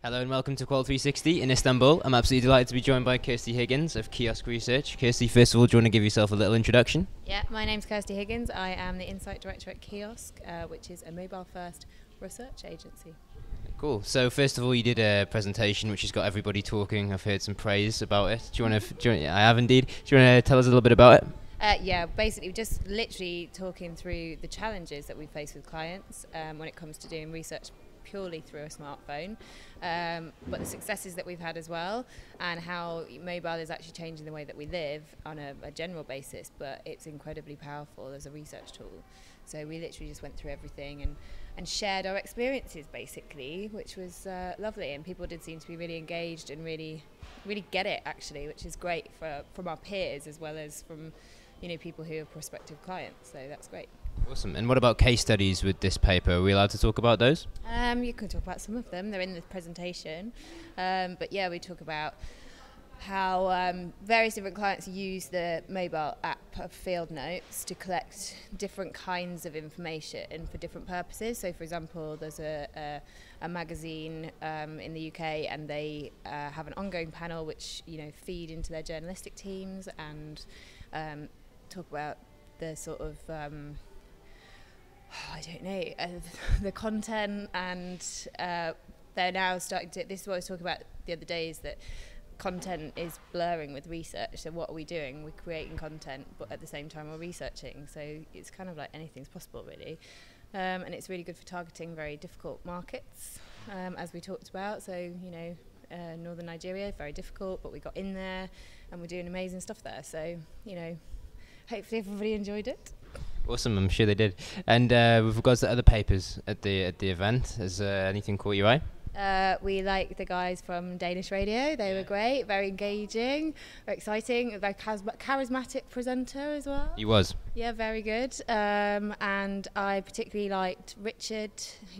Hello and welcome to Qual 360 in Istanbul. I'm absolutely delighted to be joined by Kirsty Higgins of Kiosk Research. Kirsty, first of all, do you want to give yourself a little introduction? Yeah, my name's Kirsty Higgins. I am the Insight Director at Kiosk, which is a mobile-first research agency. Cool. So first of all, you did a presentation which has got everybody talking. I've heard some praise about it. Do you want to? I have indeed. Do you want to tell us a little bit about it? Yeah, basically just literally talking through the challenges that we face with clients when it comes to doing research purely through a smartphone, but the successes that we've had as well, and how mobile is actually changing the way that we live on a general basis, but it's incredibly powerful as a research tool. So we literally just went through everything and shared our experiences basically, which was lovely, and people did seem to be really engaged and really get it actually, which is great from our peers as well as from people who are prospective clients, so that's great. Awesome. And what about case studies with this paper? Are we allowed to talk about those? You can talk about some of them. They're in the presentation. But yeah, we talk about how various different clients use the mobile app of Field Notes to collect different kinds of information for different purposes. So, for example, there's a magazine in the UK, and they have an ongoing panel which feed into their journalistic teams and talk about the sort of the content, and they're now starting to, this is what I was talking about the other day, is that content is blurring with research. So what are we doing? We're creating content, but at the same time we're researching, so it's kind of like anything's possible really, and it's really good for targeting very difficult markets, as we talked about. So northern Nigeria, very difficult, but we got in there and we're doing amazing stuff there, so hopefully everybody enjoyed it. Awesome, I'm sure they did. And with regards to other papers at the event, has anything caught your eye? We like the guys from Danish radio. They were great, very engaging, very exciting, a very charismatic presenter as well. He was. Yeah, very good. And I particularly liked Richard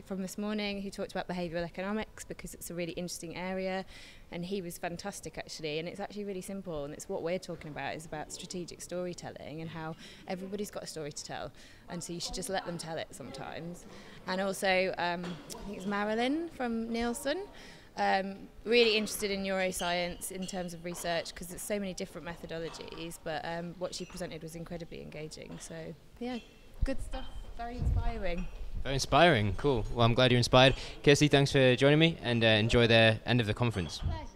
from this morning, who talked about behavioural economics, because it's a really interesting area. And he was fantastic actually, and it's actually really simple, and it's what we're talking about, is about strategic storytelling and how everybody's got a story to tell, and so you should just let them tell it sometimes. And also I think it's Marilyn from Nielsen, really interested in neuroscience in terms of research, because there's so many different methodologies, but what she presented was incredibly engaging. So yeah, good stuff, very inspiring. Very inspiring, cool. Well, I'm glad you're inspired. Kirsty, thanks for joining me, and enjoy the end of the conference. Pleasure.